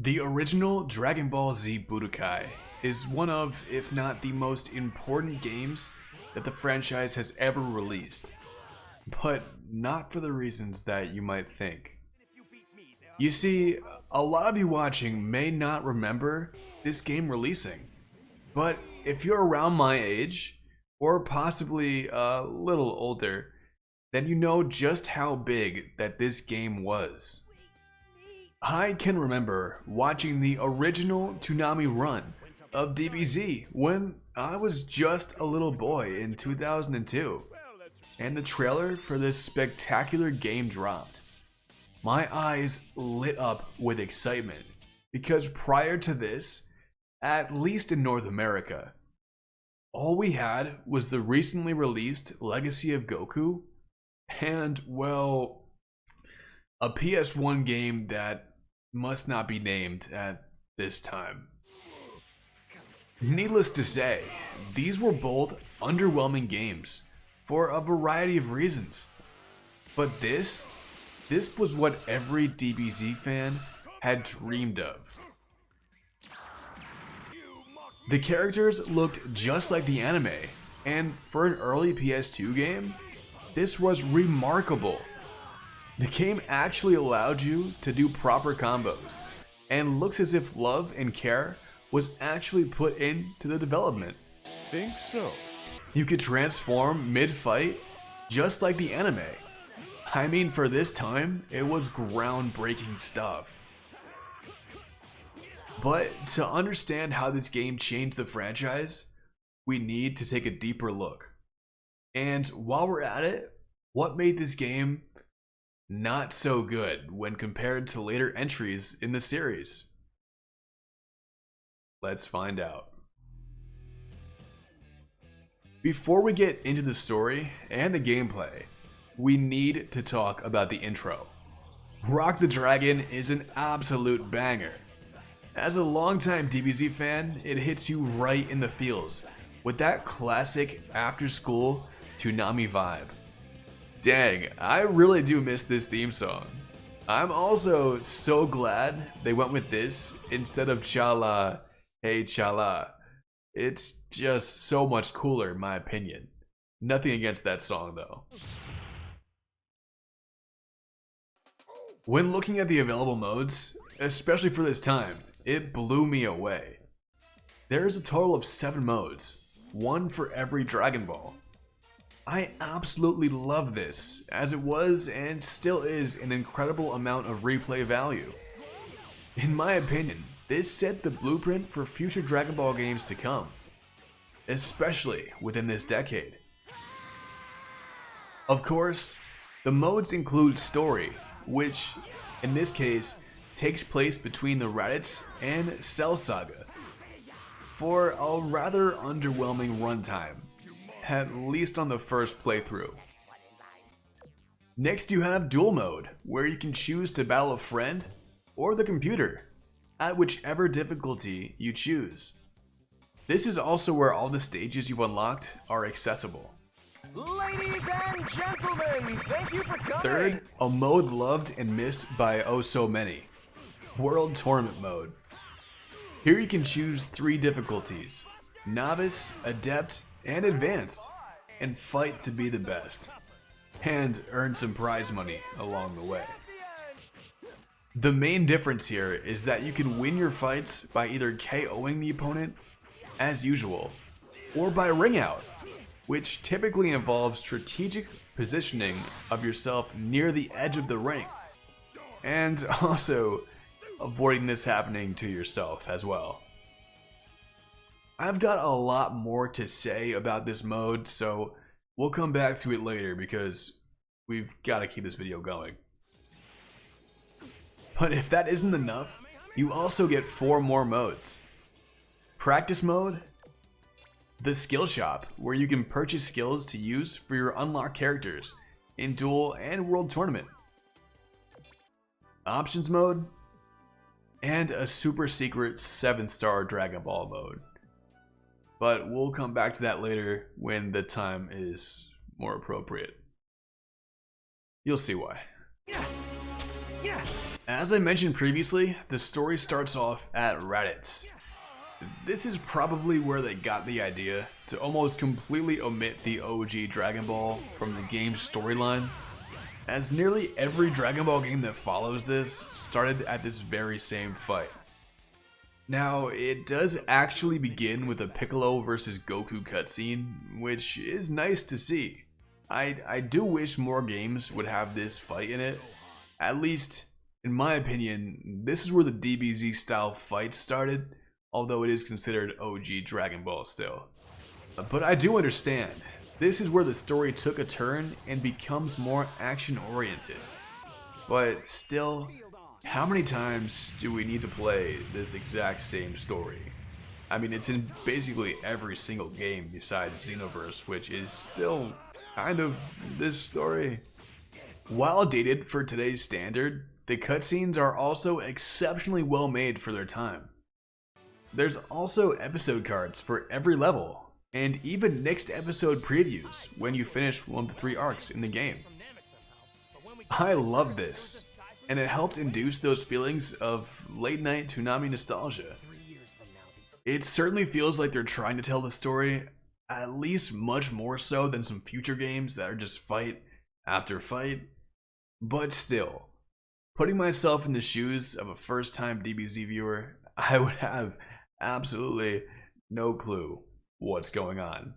The original Dragon Ball Z Budokai is one of, if not the most important games that the franchise has ever released, but not for the reasons that you might think. You see, a lot of you watching may not remember this game releasing, but if you're around my age, or possibly a little older, then you know just how big that this game was. I can remember watching the original Toonami run of DBZ when I was just a little boy in 2002, and the trailer for this spectacular game dropped. My eyes lit up with excitement because prior to this, at least in North America, all we had was the recently released Legacy of Goku and, well, a PS1 game that must not be named at this time. Needless to say, these were both underwhelming games for a variety of reasons. But this was what every DBZ fan had dreamed of. The characters looked just like the anime, and for an early PS2 game, this was remarkable. The game actually allowed you to do proper combos, and looks as if love and care was actually put into the development. Think so. You could transform mid-fight just like the anime. I mean, for this time, it was groundbreaking stuff. But to understand how this game changed the franchise, we need to take a deeper look. And while we're at it, what made this game not so good when compared to later entries in the series? Let's find out. Before we get into the story and the gameplay, we need to talk about the intro. Rock the Dragon is an absolute banger. As a longtime DBZ fan, it hits you right in the feels with that classic after-school Toonami vibe. Dang, I really do miss this theme song. I'm also so glad they went with this instead of Chala, Hey Chala. It's just so much cooler in my opinion. Nothing against that song though. When looking at the available modes, especially for this time, it blew me away. There is a total of 7 modes, one for every Dragon Ball. I absolutely love this, as it was and still is an incredible amount of replay value. In my opinion, this set the blueprint for future Dragon Ball games to come, especially within this decade. Of course, the modes include story, which, in this case, takes place between the Raditz and Cell Saga, for a rather underwhelming runtime, at least on the first playthrough. Next you have Duel Mode, where you can choose to battle a friend or the computer, at whichever difficulty you choose. This is also where all the stages you've unlocked are accessible. Ladies and gentlemen, thank you for coming. Third, a mode loved and missed by oh so many, World Tournament Mode. Here you can choose 3 difficulties, Novice, Adept, and Advanced, and fight to be the best, and earn some prize money along the way. The main difference here is that you can win your fights by either KOing the opponent, as usual, or by ring out, which typically involves strategic positioning of yourself near the edge of the ring, and also avoiding this happening to yourself as well. I've got a lot more to say about this mode, so we'll come back to it later because we've got to keep this video going. But if that isn't enough, you also get 4 more modes. Practice Mode, the Skill Shop, where you can purchase skills to use for your unlocked characters in Duel and World Tournament. Options Mode, and a super secret 7-star Dragon Ball mode. But we'll come back to that later when the time is more appropriate. You'll see why. As I mentioned previously, the story starts off at Raditz. This is probably where they got the idea to almost completely omit the OG Dragon Ball from the game's storyline, as nearly every Dragon Ball game that follows this started at this very same fight. Now, it does actually begin with a Piccolo versus Goku cutscene, which is nice to see. I do wish more games would have this fight in it. At least, in my opinion, this is where the DBZ style fight started, although it is considered OG Dragon Ball still. But I do understand, this is where the story took a turn and becomes more action oriented. But still, how many times do we need to play this exact same story? I mean, it's in basically every single game besides Xenoverse, which is still kind of this story. While dated for today's standard, the cutscenes are also exceptionally well made for their time. There's also episode cards for every level, and even next episode previews when you finish one of the 3 arcs in the game. I love this, and it helped induce those feelings of late night Toonami nostalgia. It certainly feels like they're trying to tell the story, at least much more so than some future games that are just fight after fight, but still, putting myself in the shoes of a first time DBZ viewer, I would have absolutely no clue what's going on.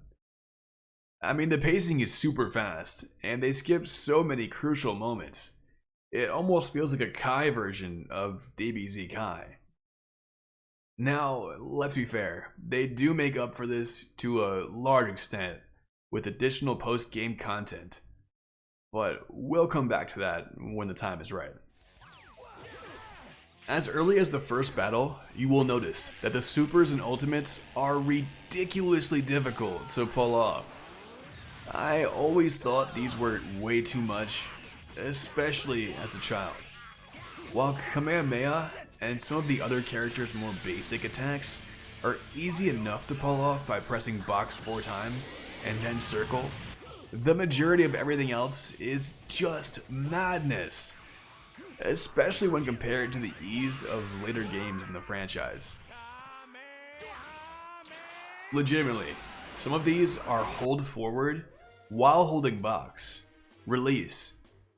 I mean, the pacing is super fast, and they skip so many crucial moments. It almost feels like a Kai version of DBZ Kai. Now, let's be fair, they do make up for this to a large extent with additional post-game content, but we'll come back to that when the time is right. As early as the first battle, you will notice that the supers and ultimates are ridiculously difficult to pull off. I always thought these were way too much, especially as a child. While Kamehameha and some of the other characters' more basic attacks are easy enough to pull off by pressing box 4 times and then circle, the majority of everything else is just madness, especially when compared to the ease of later games in the franchise. Legitimately, some of these are hold forward while holding box, release,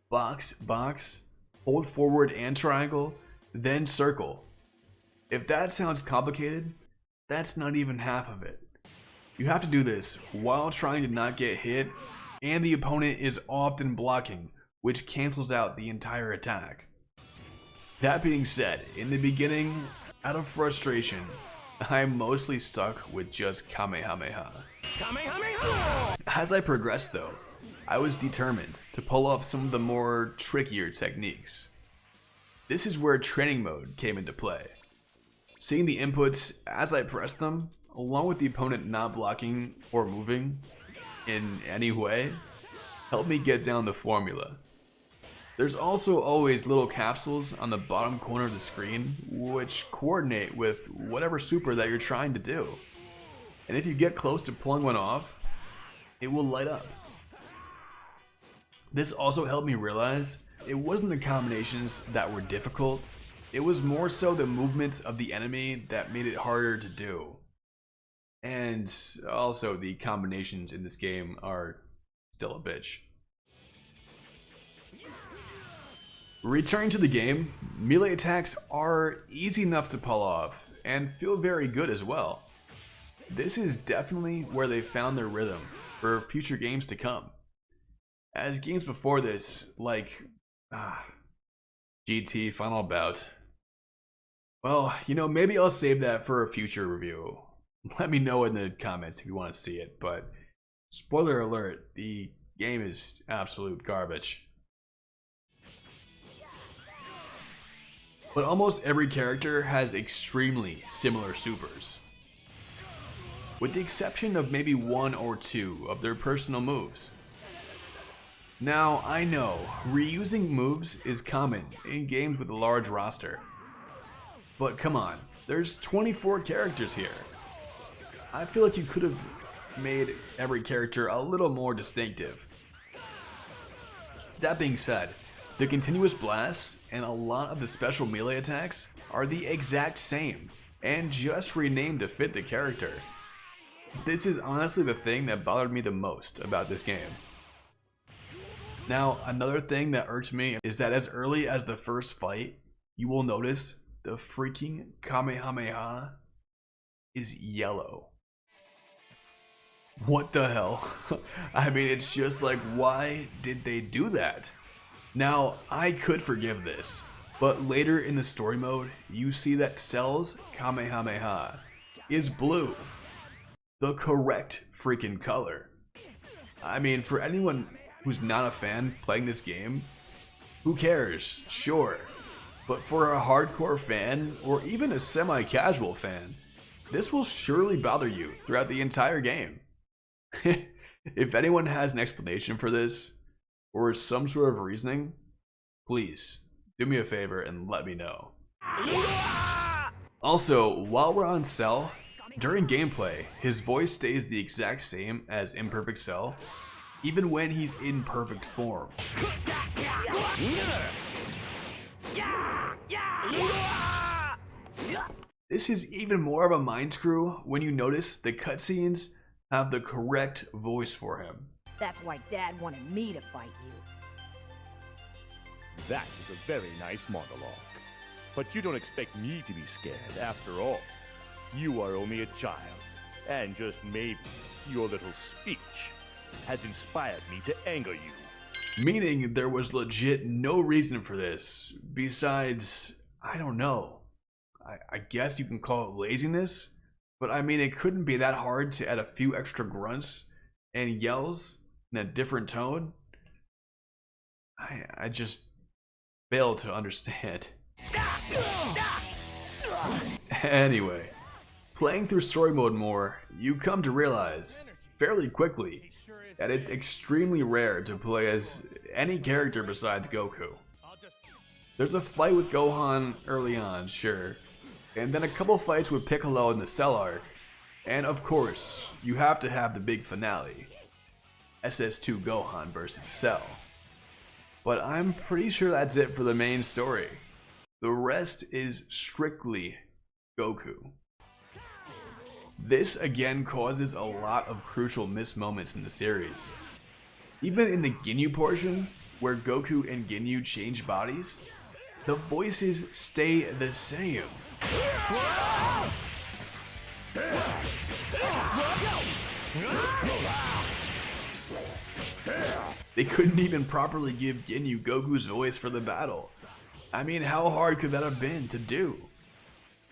box, box, hold forward and triangle, then circle. If that sounds complicated, that's not even half of it. You have to do this while trying to not get hit, and the opponent is often blocking, which cancels out the entire attack. That being said, in the beginning, out of frustration, I mostly stuck with just Kamehameha. As I progressed though, I was determined to pull off some of the more trickier techniques. This is where training mode came into play. Seeing the inputs as I pressed them, along with the opponent not blocking or moving in any way, helped me get down the formula. There's also always little capsules on the bottom corner of the screen which coordinate with whatever super that you're trying to do. And if you get close to pulling one off, it will light up. This also helped me realize it wasn't the combinations that were difficult, it was more so the movements of the enemy that made it harder to do. And also the combinations in this game are still a bitch. Returning to the game, melee attacks are easy enough to pull off and feel very good as well. This is definitely where they found their rhythm for future games to come. As games before this, like GT Final Bout, well, you know, maybe I'll save that for a future review. Let me know in the comments if you want to see it, but spoiler alert, the game is absolute garbage. But almost every character has extremely similar supers, with the exception of maybe 1 or 2 of their personal moves. Now, I know, reusing moves is common in games with a large roster, but come on, there's 24 characters here. I feel like you could have made every character a little more distinctive. That being said, The continuous blasts and a lot of the special melee attacks are the exact same, and just renamed to fit the character. This is honestly the thing that bothered me the most about this game. Now, another thing that irks me is that as early as the first fight, you will notice the freaking Kamehameha is yellow. What the hell? I mean, it's just like, why did they do that? Now, I could forgive this, but later in the story mode, you see that Cell's Kamehameha is blue. The correct freaking color. I mean, for anyone who's not a fan playing this game, who cares? Sure. But for a hardcore fan, or even a semi-casual fan, this will surely bother you throughout the entire game. If anyone has an explanation for this, or some sort of reasoning, please do me a favor and let me know. Also, while we're on Cell, during gameplay, his voice stays the exact same as Imperfect Cell, even when he's in perfect form. This is even more of a mind screw when you notice the cutscenes have the correct voice for him. That's why Dad wanted me to fight you. That is a very nice monologue. But you don't expect me to be scared after all. You are only a child, and just maybe your little speech has inspired me to anger you. Meaning there was legit no reason for this, besides, I don't know. I guess you can call it laziness, but I mean, it couldn't be that hard to add a few extra grunts and yells in a different tone. I just fail to understand. Anyway, playing through story mode more, you come to realize fairly quickly that it's extremely rare to play as any character besides Goku. There's a fight with Gohan early on, sure, and then a couple fights with Piccolo in the Cell arc, and of course, you have to have the big finale, SS2 Gohan versus Cell. But I'm pretty sure that's it for the main story. The rest is strictly Goku. This again causes a lot of crucial missed moments in the series. Even in the Ginyu portion, where Goku and Ginyu change bodies, the voices stay the same. They couldn't even properly give Ginyu Goku's voice for the battle. I mean, how hard could that have been to do?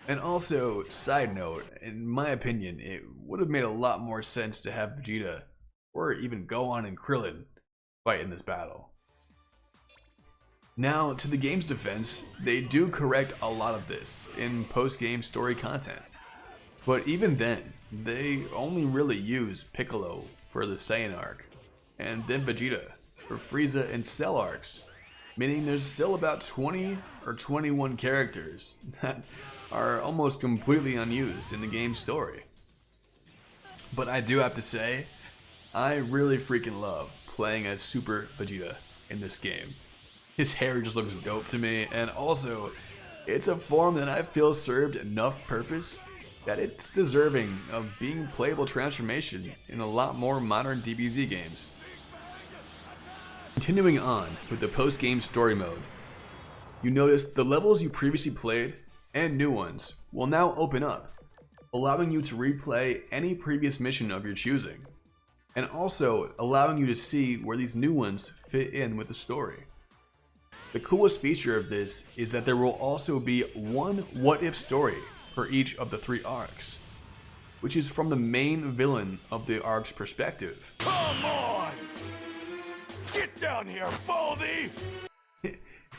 And also, side note, in my opinion, it would have made a lot more sense to have Vegeta, or even Gohan and Krillin, fight in this battle. Now, to the game's defense, they do correct a lot of this in post-game story content. But even then, they only really use Piccolo for the Saiyan arc, and then Vegeta for Frieza and Cell arcs, meaning there's still about 20 or 21 characters that are almost completely unused in the game's story. But I do have to say, I really freaking love playing as Super Vegeta in this game. His hair just looks dope to me, and also, it's a form that I feel served enough purpose that it's deserving of being playable transformation in a lot more modern DBZ games. Continuing on with the post-game story mode, you notice the levels you previously played and new ones will now open up, allowing you to replay any previous mission of your choosing, and also allowing you to see where these new ones fit in with the story. The coolest feature of this is that there will also be one what-if story for each of the 3 arcs, which is from the main villain of the arc's perspective. Come on! Get down here, Baldy!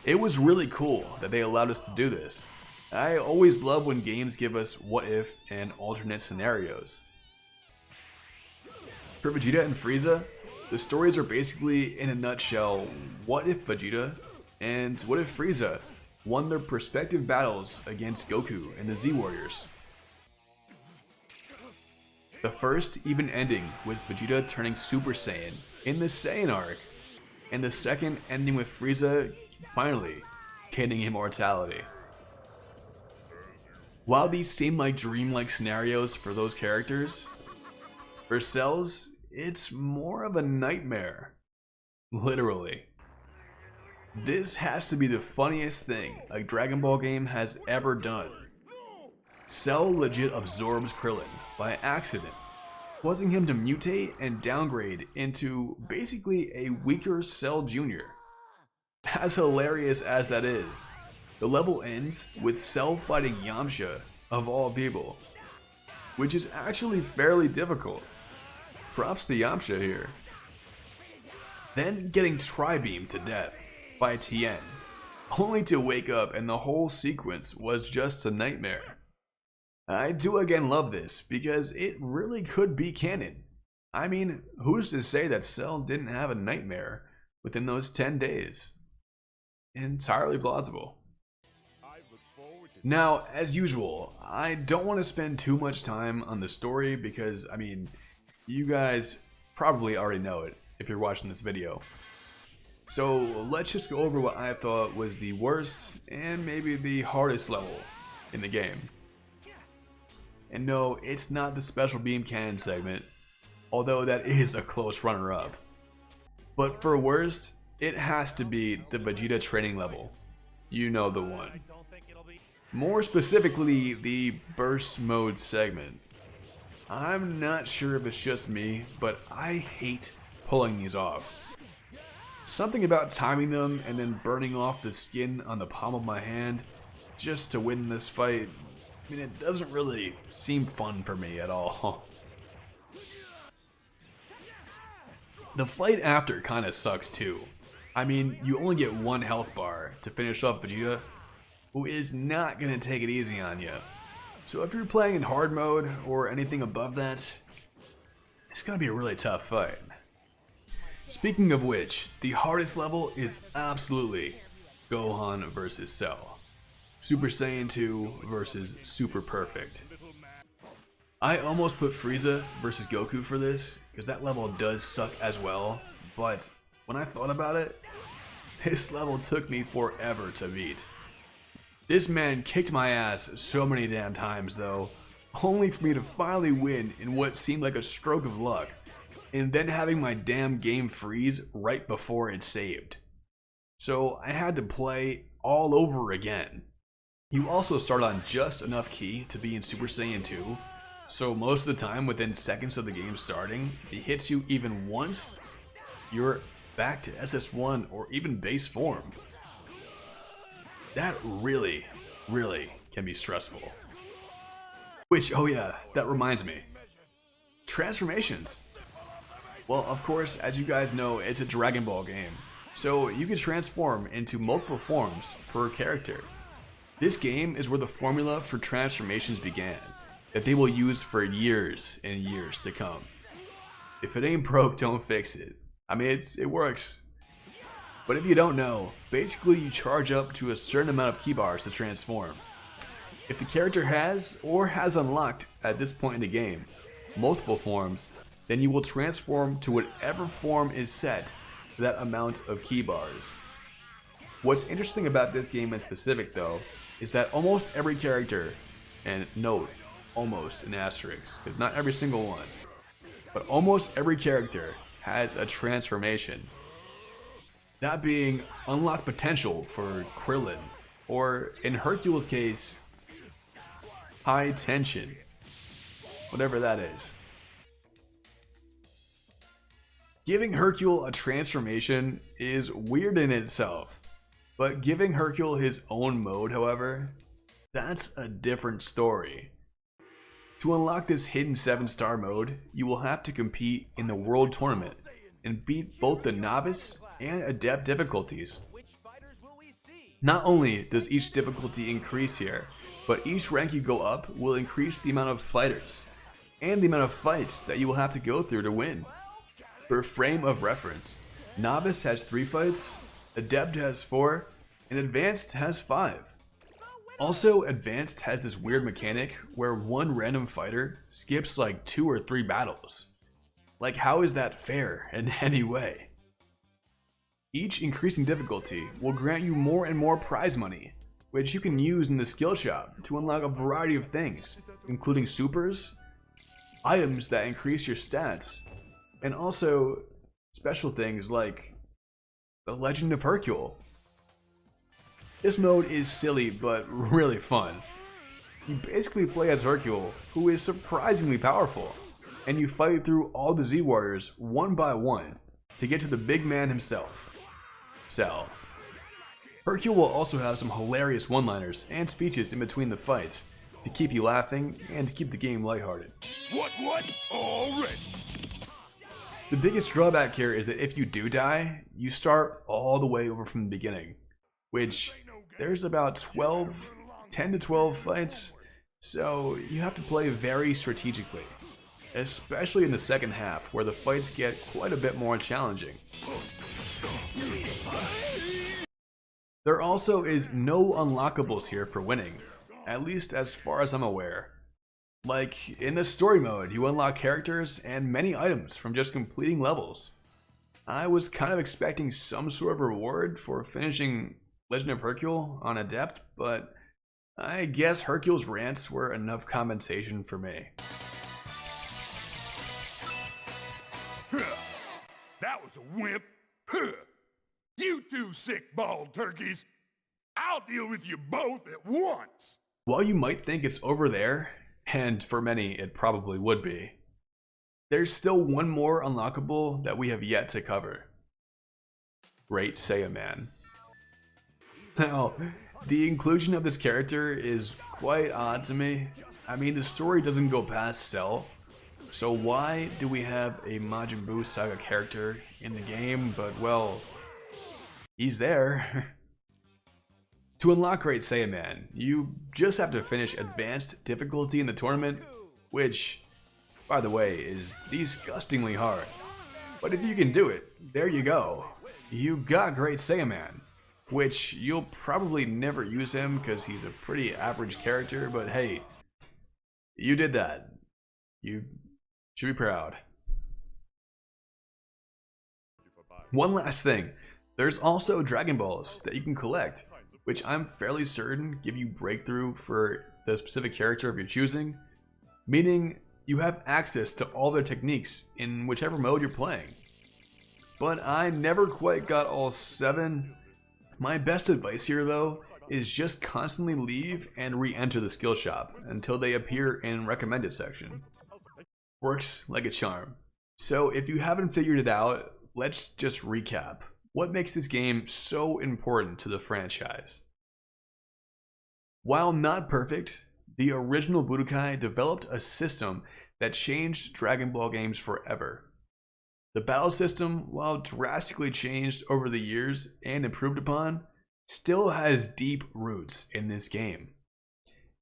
It was really cool that they allowed us to do this. I always love when games give us what-if and alternate scenarios. For Vegeta and Frieza, the stories are basically, in a nutshell, what if Vegeta and what if Frieza won their respective battles against Goku and the Z Warriors. The first even ending with Vegeta turning Super Saiyan in the Saiyan arc, and the second ending with Frieza finally gaining immortality. While these seem like dreamlike scenarios for those characters, for Cell's, it's more of a nightmare. Literally. This has to be the funniest thing a Dragon Ball game has ever done. Cell legit absorbs Krillin by accident, causing him to mutate and downgrade into basically a weaker Cell Jr. As hilarious as that is, the level ends with Cell fighting Yamcha, of all people, which is actually fairly difficult. Props to Yamcha here. Then getting tri-beamed to death by Tien, only to wake up and the whole sequence was just a nightmare. I do again love this because it really could be canon. I mean, who's to say that Cell didn't have a nightmare within those 10 days? Entirely plausible. Now, as usual, I don't want to spend too much time on the story because, I mean, you guys probably already know it if you're watching this video. So let's just go over what I thought was the worst and maybe the hardest level in the game. And no, it's not the special beam cannon segment, although that is a close runner-up. But for worst, it has to be the Vegeta training level. You know the one. More specifically, the burst mode segment. I'm not sure if it's just me, but I hate pulling these off. Something about timing them and then burning off the skin on the palm of my hand just to win this fight, I mean, it doesn't really seem fun for me at all. The fight after kinda sucks too. I mean, you only get one health bar to finish off Vegeta, who is not gonna take it easy on you. So if you're playing in hard mode or anything above that, it's gonna be a really tough fight. Speaking of which, the hardest level is absolutely Gohan versus Cell. Super Saiyan 2 versus Super Perfect. I almost put Frieza versus Goku for this, because that level does suck as well, but when I thought about it, this level took me forever to beat. This man kicked my ass so many damn times though, only for me to finally win in what seemed like a stroke of luck, and then having my damn game freeze right before it saved. So I had to play all over again. You also start on just enough ki to be in Super Saiyan 2, so most of the time within seconds of the game starting, if it hits you even once, you're back to SS1 or even base form. That really, really can be stressful. Which, oh yeah, that reminds me. Transformations. Well, of course, as you guys know, it's a Dragon Ball game, so you can transform into multiple forms per character. This game is where the formula for transformations began, that they will use for years and years to come. If it ain't broke, don't fix it. I mean, it works. But if you don't know, basically you charge up to a certain amount of ki bars to transform. If the character has, or has unlocked at this point in the game, multiple forms, then you will transform to whatever form is set for that amount of ki bars. What's interesting about this game in specific though, is that almost every character, and note, almost an asterisk, because not every single one, but almost every character has a transformation. That being unlocked potential for Krillin, or in Hercule's case, high tension, whatever that is. Giving Hercule a transformation is weird in itself, but giving Hercule his own mode, however, that's a different story. To unlock this hidden 7-star mode, you will have to compete in the World Tournament and beat both the Novice and Adept difficulties. Not only does each difficulty increase here, but each rank you go up will increase the amount of fighters and the amount of fights that you will have to go through to win. For frame of reference, Novice has 3 fights, Adept has 4, and Advanced has 5. Also, Advanced has this weird mechanic where one random fighter skips like 2 or 3 battles. Like, how is that fair in any way? Each increasing difficulty will grant you more and more prize money, which you can use in the skill shop to unlock a variety of things, including supers, items that increase your stats, and also special things like the Legend of Hercule. This mode is silly but really fun. You basically play as Hercule, who is surprisingly powerful, and you fight through all the Z Warriors one by one to get to the big man himself, Cell. Hercule will also have some hilarious one-liners and speeches in between the fights to keep you laughing and to keep the game lighthearted. What? Already? The biggest drawback here is that if you do die, you start all the way over from the beginning, which there's about 10 to 12 fights, so you have to play very strategically, especially in the second half where the fights get quite a bit more challenging. There also is no unlockables here for winning, at least as far as I'm aware. Like, in the story mode, you unlock characters and many items from just completing levels. I was kind of expecting some sort of reward for finishing Legend of Hercule on Adept, but I guess Hercule's rants were enough compensation for me. That was a wimp. You two sick bald turkeys. I'll deal with you both at once. While you might think it's over there, and for many it probably would be, there's still one more unlockable that we have yet to cover. Great Saiyaman. Now, the inclusion of this character is quite odd to me. I mean, the story doesn't go past Cell, so why do we have a Majin Buu Saga character in the game? But well, he's there. To unlock Great Saiyaman, you just have to finish Advanced Difficulty in the tournament, which, by the way, is disgustingly hard. But if you can do it, there you go. You got Great Saiyaman, which you'll probably never use him because he's a pretty average character, but hey, you did that. You should be proud. One last thing, there's also Dragon Balls that you can collect, which I'm fairly certain give you breakthrough for the specific character of your choosing, meaning you have access to all their techniques in whichever mode you're playing. But I never quite got all 7. My best advice here though is just constantly leave and re-enter the skill shop until they appear in recommended section. Works like a charm. So if you haven't figured it out, let's just recap. What makes this game so important to the franchise? While not perfect, the original Budokai developed a system that changed Dragon Ball games forever. The battle system, while drastically changed over the years and improved upon, still has deep roots in this game,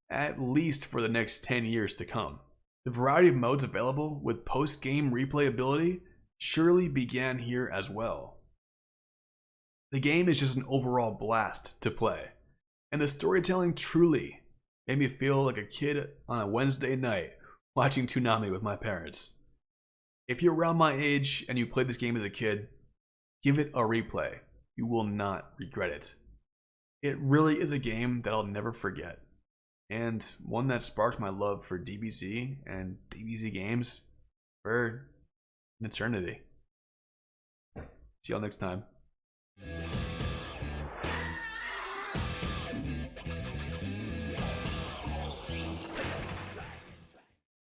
at least for the next 10 years to come. The variety of modes available with post-game replayability surely began here as well. The game is just an overall blast to play, and the storytelling truly made me feel like a kid on a Wednesday night watching Toonami with my parents. If you're around my age and you played this game as a kid, give it a replay. You will not regret it. It really is a game that I'll never forget, and one that sparked my love for DBZ and DBZ games for an eternity. See y'all next time.